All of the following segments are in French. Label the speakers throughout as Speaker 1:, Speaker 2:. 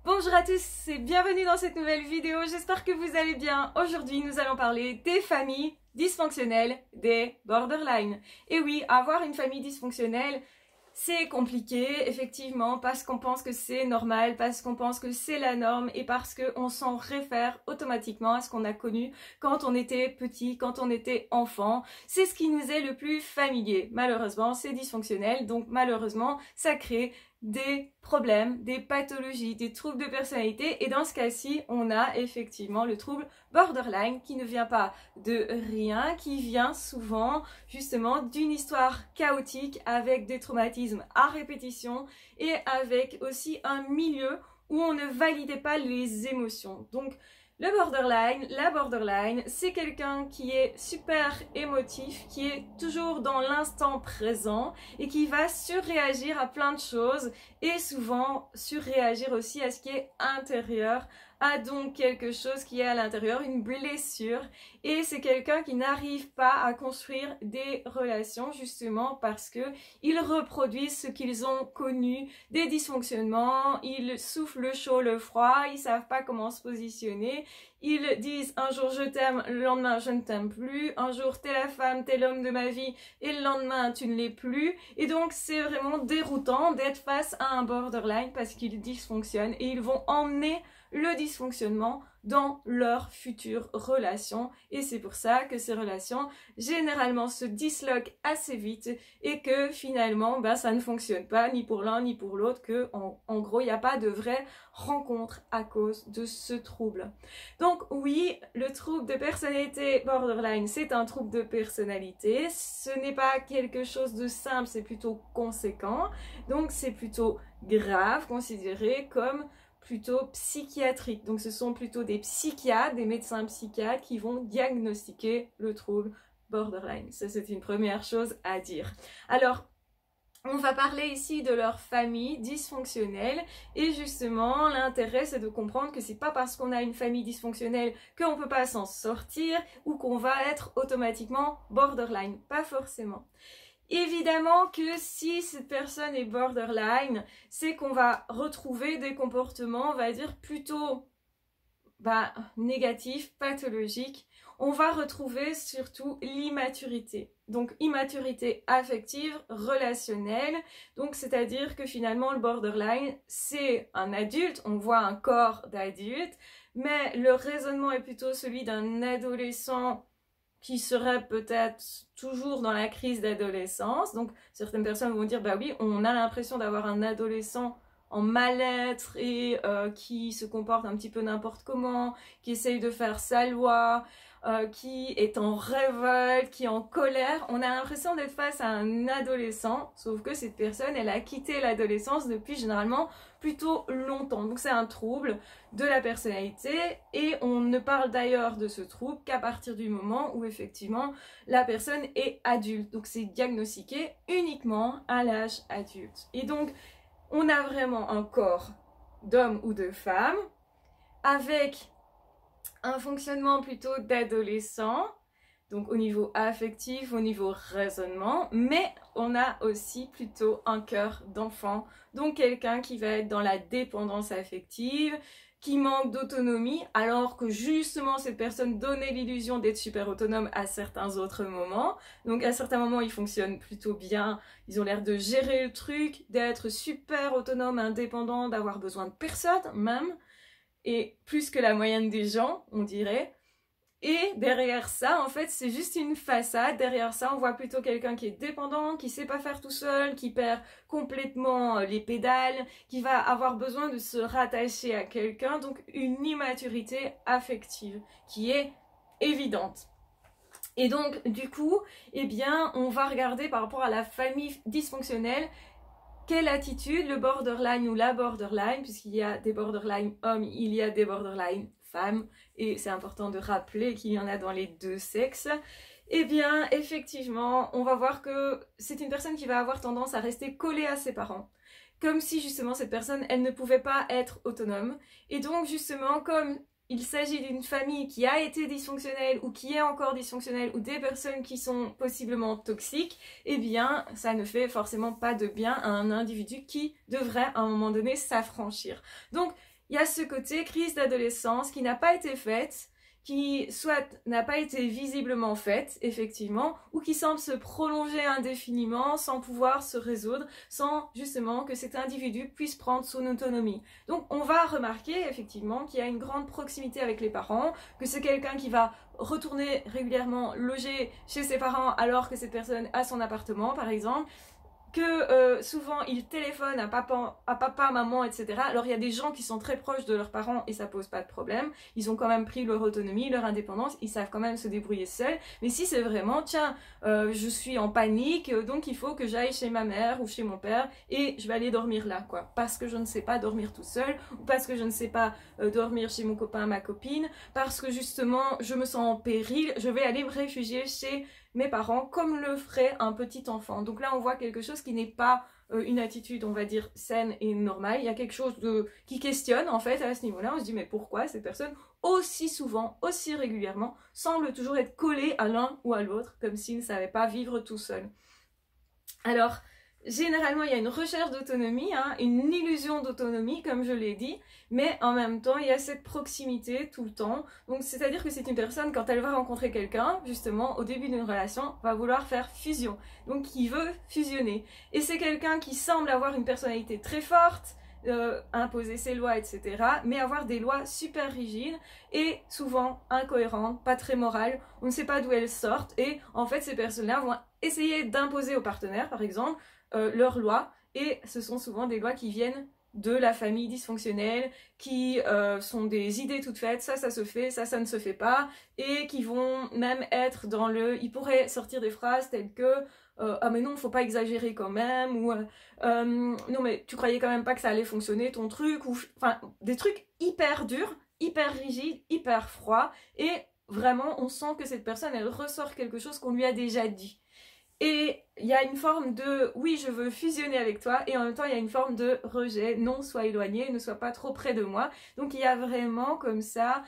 Speaker 1: Bonjour à tous et bienvenue dans cette nouvelle vidéo, j'espère que vous allez bien. Aujourd'hui nous allons parler des familles dysfonctionnelles, des borderline. Et oui, avoir une famille dysfonctionnelle, c'est compliqué effectivement parce qu'on pense que c'est normal, parce qu'on pense que c'est la norme et parce qu'on s'en réfère automatiquement à ce qu'on a connu quand on était petit, quand on était enfant. C'est ce qui nous est le plus familier. Malheureusement, c'est dysfonctionnel, donc malheureusement, ça crée des problèmes, des pathologies, des troubles de personnalité et dans ce cas-ci, on a effectivement le trouble borderline qui ne vient pas de rien, qui vient souvent justement d'une histoire chaotique avec des traumatismes à répétition et avec aussi un milieu où on ne validait pas les émotions. Donc le borderline, la borderline, c'est quelqu'un qui est super émotif, qui est toujours dans l'instant présent et qui va surréagir à plein de choses et souvent surréagir aussi à ce qui est intérieur, a donc quelque chose qui est à l'intérieur, une blessure, et c'est quelqu'un qui n'arrive pas à construire des relations justement parce que ils reproduisent ce qu'ils ont connu, des dysfonctionnements, ils soufflent le chaud, le froid, ils savent pas comment se positionner, ils disent un jour je t'aime, le lendemain je ne t'aime plus, un jour t'es la femme, t'es l'homme de ma vie et le lendemain tu ne l'es plus, et donc c'est vraiment déroutant d'être face à un borderline parce qu'ils dysfonctionnent et ils vont emmener le dysfonctionnement dans leurs futures relations et c'est pour ça que ces relations généralement se disloquent assez vite et que finalement ça ne fonctionne pas ni pour l'un ni pour l'autre, que en gros il n'y a pas de vraie rencontre à cause de ce trouble. Donc oui, le trouble de personnalité borderline, c'est un trouble de personnalité, ce n'est pas quelque chose de simple, c'est plutôt conséquent, donc c'est plutôt grave, considéré comme plutôt psychiatrique. Donc ce sont plutôt des psychiatres, des médecins psychiatres qui vont diagnostiquer le trouble borderline. Ça, c'est une première chose à dire. Alors, on va parler ici de leur famille dysfonctionnelle et justement l'intérêt c'est de comprendre que c'est pas parce qu'on a une famille dysfonctionnelle qu'on peut pas s'en sortir ou qu'on va être automatiquement borderline, pas forcément. Évidemment que si cette personne est borderline, c'est qu'on va retrouver des comportements, on va dire, plutôt négatifs, pathologiques. On va retrouver surtout l'immaturité. Donc immaturité affective, relationnelle. Donc c'est-à-dire que finalement le borderline, c'est un adulte, on voit un corps d'adulte, mais le raisonnement est plutôt celui d'un adolescent qui serait peut-être toujours dans la crise d'adolescence. Donc certaines personnes vont dire, bah oui, on a l'impression d'avoir un adolescent en mal-être et qui se comporte un petit peu n'importe comment, qui essaye de faire sa loi, qui est en révolte, qui est en colère. On a l'impression d'être face à un adolescent, sauf que cette personne, elle a quitté l'adolescence depuis généralement plutôt longtemps. Donc c'est un trouble de la personnalité et on ne parle d'ailleurs de ce trouble qu'à partir du moment où effectivement la personne est adulte. Donc c'est diagnostiqué uniquement à l'âge adulte. Et donc on a vraiment un corps d'homme ou de femme avec un fonctionnement plutôt d'adolescent, donc au niveau affectif, au niveau raisonnement, mais on a aussi plutôt un cœur d'enfant, donc quelqu'un qui va être dans la dépendance affective, qui manque d'autonomie, alors que justement cette personne donnait l'illusion d'être super autonome à certains autres moments. Donc à certains moments ils fonctionnent plutôt bien, ils ont l'air de gérer le truc, d'être super autonome, indépendant, d'avoir besoin de personne même, et plus que la moyenne des gens, on dirait. Et derrière ça, en fait, c'est juste une façade. Derrière ça, on voit plutôt quelqu'un qui est dépendant, qui sait pas faire tout seul, qui perd complètement les pédales, qui va avoir besoin de se rattacher à quelqu'un. Donc, une immaturité affective qui est évidente. Et donc, du coup, eh bien, on va regarder par rapport à la famille dysfonctionnelle quelle attitude le borderline ou la borderline, puisqu'il y a des borderline hommes, il y a des borderline femmes, et c'est important de rappeler qu'il y en a dans les deux sexes, eh bien effectivement on va voir que c'est une personne qui va avoir tendance à rester collée à ses parents, comme si justement cette personne elle ne pouvait pas être autonome, et donc justement comme il s'agit d'une famille qui a été dysfonctionnelle ou qui est encore dysfonctionnelle ou des personnes qui sont possiblement toxiques, eh bien ça ne fait forcément pas de bien à un individu qui devrait à un moment donné s'affranchir. Donc il y a ce côté crise d'adolescence qui n'a pas été faite, qui soit n'a pas été visiblement faite, effectivement, ou qui semble se prolonger indéfiniment sans pouvoir se résoudre, sans justement que cet individu puisse prendre son autonomie. Donc on va remarquer effectivement qu'il y a une grande proximité avec les parents, que c'est quelqu'un qui va retourner régulièrement loger chez ses parents alors que cette personne a son appartement, par exemple, que souvent ils téléphonent à papa, maman, etc. Alors il y a des gens qui sont très proches de leurs parents et ça pose pas de problème. Ils ont quand même pris leur autonomie, leur indépendance, ils savent quand même se débrouiller seuls. Mais si c'est vraiment, tiens, je suis en panique, donc il faut que j'aille chez ma mère ou chez mon père et je vais aller dormir là, quoi. Parce que je ne sais pas dormir tout seul, ou parce que je ne sais pas dormir chez mon copain, ma copine, parce que justement je me sens en péril, je vais aller me réfugier chez mes parents, comme le ferait un petit enfant. Donc là, on voit quelque chose qui n'est pas une attitude, on va dire, saine et normale. Il y a quelque chose qui questionne, en fait, à ce niveau-là. On se dit, mais pourquoi cette personne, aussi souvent, aussi régulièrement, semble toujours être collée à l'un ou à l'autre, comme s'il ne savait pas vivre tout seul. Alors, généralement, il y a une recherche d'autonomie, hein, une illusion d'autonomie, comme je l'ai dit, mais en même temps, il y a cette proximité tout le temps. Donc, c'est-à-dire que c'est une personne, quand elle va rencontrer quelqu'un, justement, au début d'une relation, va vouloir faire fusion. Donc, qui veut fusionner. Et c'est quelqu'un qui semble avoir une personnalité très forte, imposer ses lois, etc., mais avoir des lois super rigides et souvent incohérentes, pas très morales, on ne sait pas d'où elles sortent, et en fait, ces personnes-là vont essayer d'imposer aux partenaires, par exemple, leurs lois, et ce sont souvent des lois qui viennent de la famille dysfonctionnelle, qui sont des idées toutes faites, ça se fait, ça ne se fait pas, et qui vont même être dans ils pourraient sortir des phrases telles que ah mais non, faut pas exagérer quand même, ou non mais tu croyais quand même pas que ça allait fonctionner ton truc, ou enfin des trucs hyper durs, hyper rigides, hyper froids, et vraiment on sent que cette personne elle ressort quelque chose qu'on lui a déjà dit. Et il y a une forme de oui, je veux fusionner avec toi, et en même temps il y a une forme de rejet, non, sois éloigné, ne sois pas trop près de moi. Donc il y a vraiment comme ça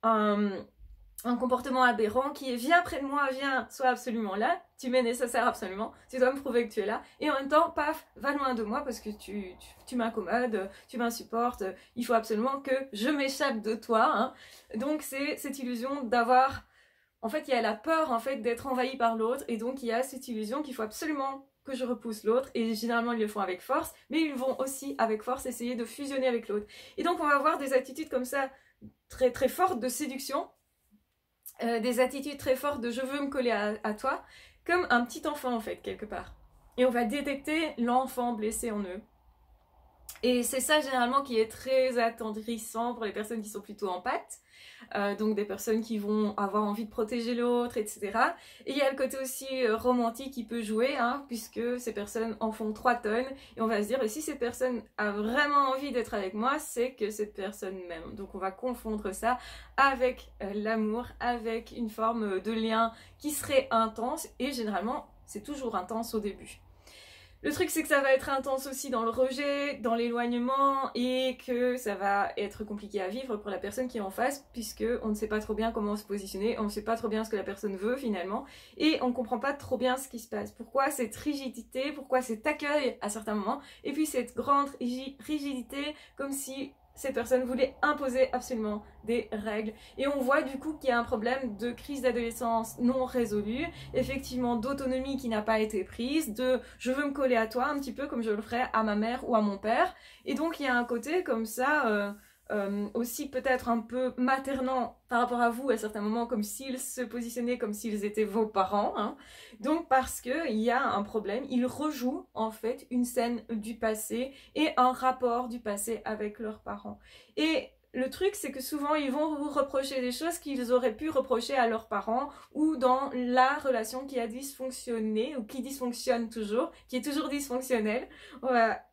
Speaker 1: un comportement aberrant qui est viens près de moi, viens, sois absolument là, tu m'es nécessaire absolument, tu dois me prouver que tu es là, et en même temps, paf, va loin de moi parce que tu m'incommodes, tu m'insupportes, il faut absolument que je m'échappe de toi, hein. Donc c'est cette illusion d'avoir, en fait il y a la peur en fait d'être envahi par l'autre, et donc il y a cette illusion qu'il faut absolument que je repousse l'autre, et généralement ils le font avec force, mais ils vont aussi avec force essayer de fusionner avec l'autre. Et donc on va avoir des attitudes comme ça, très très fortes de séduction, des attitudes très fortes de je veux me coller à toi, comme un petit enfant en fait, quelque part. Et on va détecter l'enfant blessé en eux. Et c'est ça généralement qui est très attendrissant pour les personnes qui sont plutôt empathes, donc des personnes qui vont avoir envie de protéger l'autre, etc. Et il y a le côté aussi romantique qui peut jouer, hein, puisque ces personnes en font 3 tonnes, et on va se dire, si cette personne a vraiment envie d'être avec moi, c'est que cette personne m'aime. Donc on va confondre ça avec l'amour, avec une forme de lien qui serait intense, et généralement c'est toujours intense au début. Le truc, c'est que ça va être intense aussi dans le rejet, dans l'éloignement, et que ça va être compliqué à vivre pour la personne qui est en face, puisque on ne sait pas trop bien comment se positionner, on ne sait pas trop bien ce que la personne veut finalement, et on ne comprend pas trop bien ce qui se passe. Pourquoi cette rigidité, pourquoi cet accueil à certains moments, et puis cette grande rigidité, comme si ces personnes voulaient imposer absolument des règles. Et on voit du coup qu'il y a un problème de crise d'adolescence non résolue, effectivement d'autonomie qui n'a pas été prise, de je veux me coller à toi un petit peu comme je le ferais à ma mère ou à mon père. Et donc il y a un côté comme ça aussi peut-être un peu maternant par rapport à vous à certains moments, comme s'ils se positionnaient comme s'ils étaient vos parents, hein. Donc parce qu'il y a un problème, ils rejouent en fait une scène du passé et un rapport du passé avec leurs parents. Et le truc, c'est que souvent, ils vont vous reprocher des choses qu'ils auraient pu reprocher à leurs parents, ou dans la relation qui a dysfonctionné, ou qui dysfonctionne toujours, qui est toujours dysfonctionnelle. Voilà,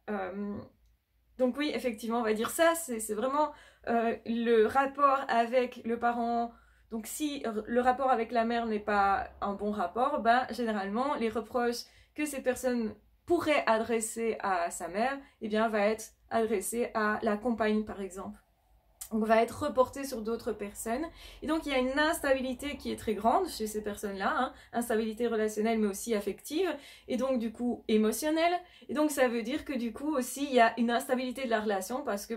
Speaker 1: donc oui, effectivement, on va dire ça, c'est vraiment le rapport avec le parent. Donc si le rapport avec la mère n'est pas un bon rapport, ben généralement, les reproches que ces personnes pourraient adresser à sa mère, eh bien, va être adressé à la compagne, par exemple. Donc va être reporté sur d'autres personnes. Et donc il y a une instabilité qui est très grande chez ces personnes-là, hein, instabilité relationnelle mais aussi affective, et donc du coup émotionnelle. Et donc ça veut dire que du coup aussi il y a une instabilité de la relation, parce que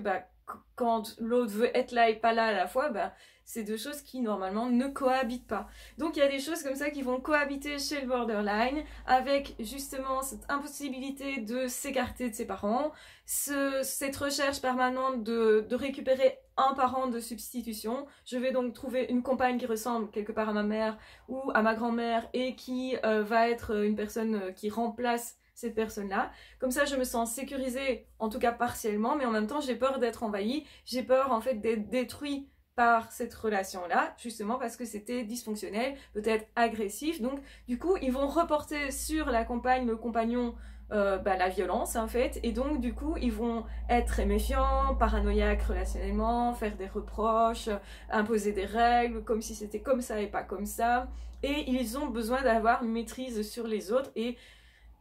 Speaker 1: quand l'autre veut être là et pas là à la fois, ben, c'est deux choses qui normalement ne cohabitent pas. Donc il y a des choses comme ça qui vont cohabiter chez le borderline avec justement cette impossibilité de s'écarter de ses parents, cette recherche permanente de récupérer un parent de substitution. Je vais donc trouver une compagne qui ressemble quelque part à ma mère ou à ma grand-mère et qui va être une personne qui remplace cette personne-là. Comme ça, je me sens sécurisée, en tout cas partiellement, mais en même temps, j'ai peur d'être envahie, j'ai peur en fait d'être détruite par cette relation-là, justement parce que c'était dysfonctionnel, peut-être agressif. Donc, du coup, ils vont reporter sur la compagne, le compagnon, la violence, en fait. Et donc, du coup, ils vont être très méfiants, paranoïaques relationnellement, faire des reproches, imposer des règles, comme si c'était comme ça et pas comme ça. Et ils ont besoin d'avoir une maîtrise sur les autres. Et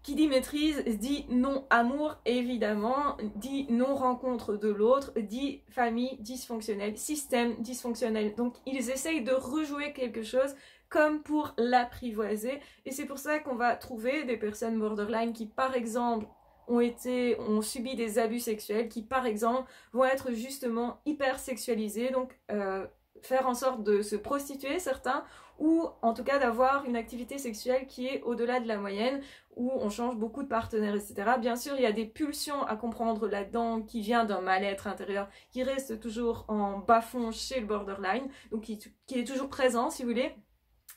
Speaker 1: qui dit maîtrise dit non-amour, évidemment, dit non-rencontre de l'autre, dit famille dysfonctionnelle, système dysfonctionnel. Donc ils essayent de rejouer quelque chose comme pour l'apprivoiser. Et c'est pour ça qu'on va trouver des personnes borderline qui, par exemple, ont subi des abus sexuels, qui, par exemple, vont être justement hyper sexualisés, donc faire en sorte de se prostituer, certains, ou en tout cas d'avoir une activité sexuelle qui est au-delà de la moyenne, où on change beaucoup de partenaires, etc. Bien sûr, il y a des pulsions à comprendre là-dedans qui vient d'un mal-être intérieur, qui reste toujours en bas-fond chez le borderline, donc qui est toujours présent, si vous voulez.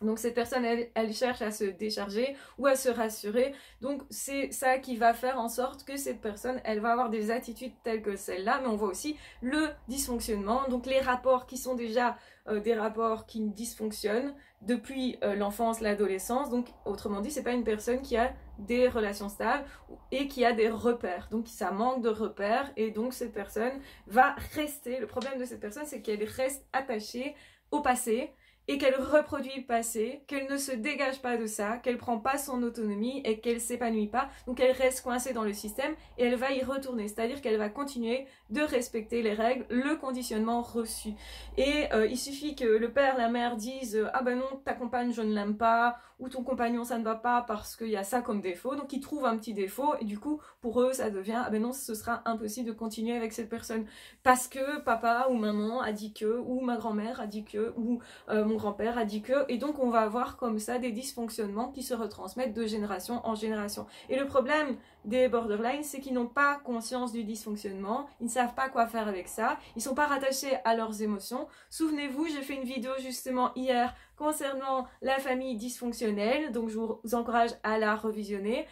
Speaker 1: Donc cette personne, elle cherche à se décharger ou à se rassurer. Donc c'est ça qui va faire en sorte que cette personne, elle va avoir des attitudes telles que celle-là. Mais on voit aussi le dysfonctionnement. Donc les rapports qui sont déjà des rapports qui dysfonctionnent depuis l'enfance, l'adolescence. Donc autrement dit, c'est pas une personne qui a des relations stables et qui a des repères. Donc ça manque de repères et donc cette personne va rester. Le problème de cette personne, c'est qu'elle reste attachée au passé et qu'elle reproduit le passé, qu'elle ne se dégage pas de ça, qu'elle prend pas son autonomie et qu'elle s'épanouit pas. Donc elle reste coincée dans le système et elle va y retourner. C'est-à-dire qu'elle va continuer de respecter les règles, le conditionnement reçu. Et il suffit que le père, la mère disent « Ah ben non, ta compagne, je ne l'aime pas » ou « ton compagnon, ça ne va pas parce qu'il y a ça comme défaut ». Donc ils trouvent un petit défaut et du coup, pour eux, ça devient « Ah ben non, ce sera impossible de continuer avec cette personne parce que papa ou maman a dit que, ou ma grand-mère a dit que, ou mon grand-père a dit que ». Et donc on va avoir comme ça des dysfonctionnements qui se retransmettent de génération en génération. Et le problème des borderline, c'est qu'ils n'ont pas conscience du dysfonctionnement, ils ne savent pas quoi faire avec ça, ils ne sont pas rattachés à leurs émotions. Souvenez-vous, j'ai fait une vidéo justement hier concernant la famille dysfonctionnelle, donc je vous encourage à la revisionner,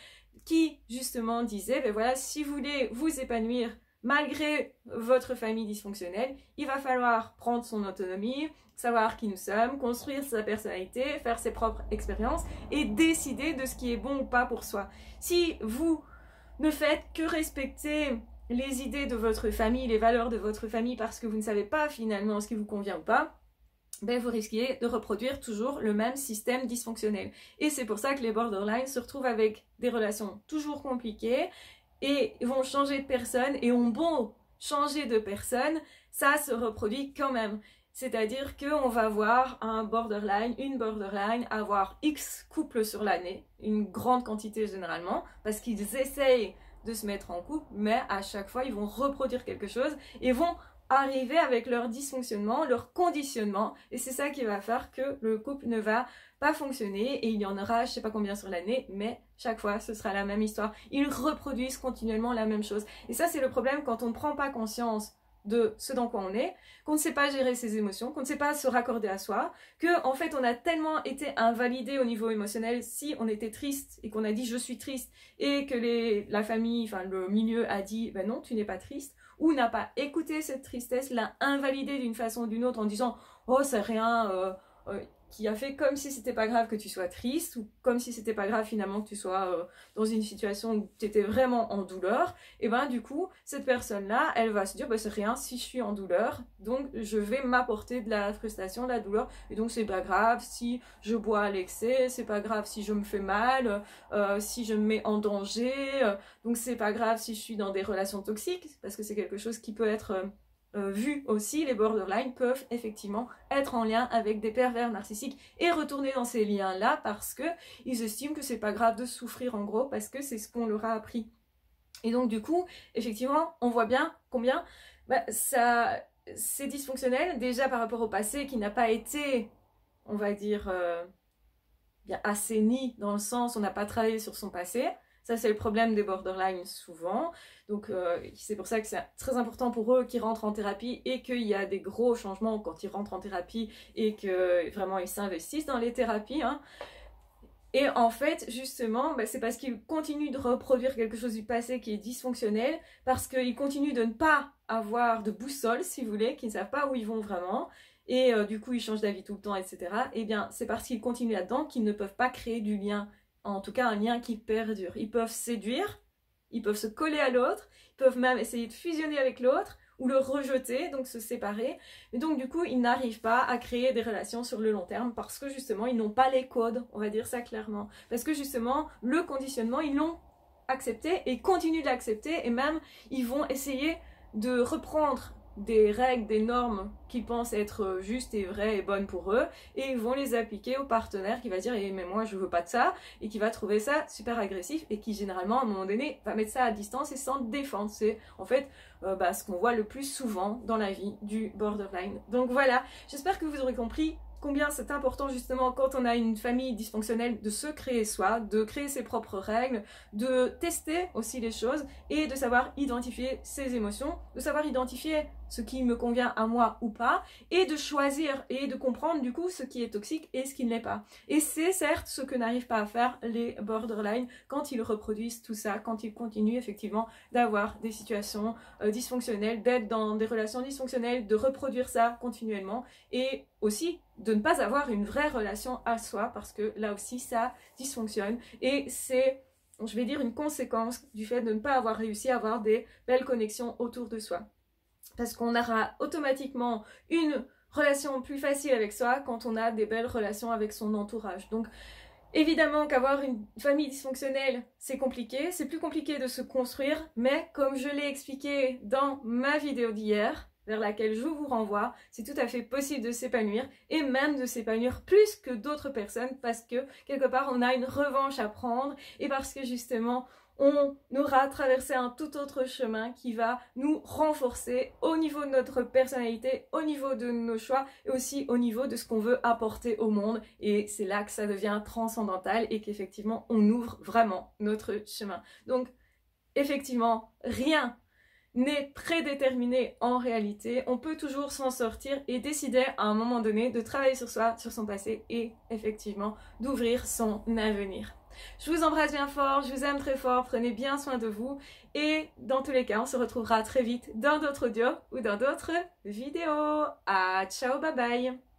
Speaker 1: qui justement disait, ben voilà, si vous voulez vous épanouir malgré votre famille dysfonctionnelle, il va falloir prendre son autonomie, savoir qui nous sommes, construire sa personnalité, faire ses propres expériences et décider de ce qui est bon ou pas pour soi. Si vous ne faites que respecter les idées de votre famille, les valeurs de votre famille parce que vous ne savez pas finalement ce qui vous convient ou pas, ben vous risquez de reproduire toujours le même système dysfonctionnel. Et c'est pour ça que les borderline se retrouvent avec des relations toujours compliquées et vont changer de personne et ont beau changer de personne, ça se reproduit quand même. C'est-à-dire qu'on va voir un borderline, une borderline, avoir X couples sur l'année, une grande quantité généralement, parce qu'ils essayent de se mettre en couple, mais à chaque fois, ils vont reproduire quelque chose et vont arriver avec leur dysfonctionnement, leur conditionnement, et c'est ça qui va faire que le couple ne va pas fonctionner, et il y en aura je sais pas combien sur l'année, mais chaque fois ce sera la même histoire. Ils reproduisent continuellement la même chose. Et ça c'est le problème quand on ne prend pas conscience de ce dans quoi on est, qu'on ne sait pas gérer ses émotions, qu'on ne sait pas se raccorder à soi, que en fait on a tellement été invalidé au niveau émotionnel si on était triste et qu'on a dit je suis triste et que la famille, enfin le milieu a dit ben non tu n'es pas triste, ou n'a pas écouté cette tristesse, l'a invalidée d'une façon ou d'une autre en disant oh c'est rien, qui a fait comme si c'était pas grave que tu sois triste, ou comme si c'était pas grave finalement que tu sois dans une situation où tu étais vraiment en douleur, et ben du coup, cette personne-là, elle va se dire, bah, c'est rien si je suis en douleur, donc je vais m'apporter de la frustration, de la douleur, et donc c'est pas grave si je bois à l'excès, c'est pas grave si je me fais mal, si je me mets en danger, donc c'est pas grave si je suis dans des relations toxiques, parce que c'est quelque chose qui peut être... vu aussi, les borderline peuvent effectivement être en lien avec des pervers narcissiques et retourner dans ces liens-là parce que ils estiment que c'est pas grave de souffrir en gros parce que c'est ce qu'on leur a appris. Et donc du coup, effectivement, on voit bien combien c'est dysfonctionnel déjà par rapport au passé qui n'a pas été, on va dire, bien assaini dans le sens où on n'a pas travaillé sur son passé. Ça, c'est le problème des borderline souvent. Donc, c'est pour ça que c'est très important pour eux qu'ils rentrent en thérapie et qu'il y a des gros changements quand ils rentrent en thérapie et que vraiment ils s'investissent dans les thérapies. Hein. Et en fait, justement, c'est parce qu'ils continuent de reproduire quelque chose du passé qui est dysfonctionnel, parce qu'ils continuent de ne pas avoir de boussole, si vous voulez, qu'ils ne savent pas où ils vont vraiment, et du coup ils changent d'avis tout le temps, etc. Eh bien, c'est parce qu'ils continuent là-dedans qu'ils ne peuvent pas créer du lien, en tout cas un lien qui perdure. Ils peuvent séduire, ils peuvent se coller à l'autre, ils peuvent même essayer de fusionner avec l'autre, ou le rejeter, donc se séparer. Mais donc du coup, ils n'arrivent pas à créer des relations sur le long terme parce que justement, ils n'ont pas les codes, on va dire ça clairement. Parce que justement, le conditionnement, ils l'ont accepté et continuent de l'accepter et même, ils vont essayer de reprendre des règles, des normes qu'ils pensent être justes et vraies et bonnes pour eux et ils vont les appliquer au partenaire qui va dire mais moi je veux pas de ça et qui va trouver ça super agressif et qui généralement à un moment donné va mettre ça à distance et s'en défendre. C'est en fait ce qu'on voit le plus souvent dans la vie du borderline. Donc voilà, j'espère que vous aurez compris combien c'est important justement quand on a une famille dysfonctionnelle de se créer soi, de créer ses propres règles, de tester aussi les choses et de savoir identifier ses émotions, de savoir identifier ce qui me convient à moi ou pas et de choisir et de comprendre du coup ce qui est toxique et ce qui ne l'est pas. Et c'est certes ce que n'arrivent pas à faire les borderline quand ils reproduisent tout ça, quand ils continuent effectivement d'avoir des situations dysfonctionnelles, d'être dans des relations dysfonctionnelles, de reproduire ça continuellement et aussi de ne pas avoir une vraie relation à soi parce que là aussi ça dysfonctionne et c'est, je vais dire, une conséquence du fait de ne pas avoir réussi à avoir des belles connexions autour de soi. Parce qu'on aura automatiquement une relation plus facile avec soi quand on a des belles relations avec son entourage. Donc évidemment qu'avoir une famille dysfonctionnelle, c'est compliqué, c'est plus compliqué de se construire, mais comme je l'ai expliqué dans ma vidéo d'hier, vers laquelle je vous renvoie, c'est tout à fait possible de s'épanouir et même de s'épanouir plus que d'autres personnes parce que quelque part on a une revanche à prendre et parce que justement on aura traversé un tout autre chemin qui va nous renforcer au niveau de notre personnalité, au niveau de nos choix et aussi au niveau de ce qu'on veut apporter au monde. Et c'est là que ça devient transcendantal et qu'effectivement on ouvre vraiment notre chemin. Donc effectivement, rien n'est prédéterminé en réalité. On peut toujours s'en sortir et décider à un moment donné de travailler sur soi, sur son passé et effectivement d'ouvrir son avenir. Je vous embrasse bien fort, je vous aime très fort, prenez bien soin de vous et dans tous les cas, on se retrouvera très vite dans d'autres audios ou dans d'autres vidéos. Ciao, bye bye!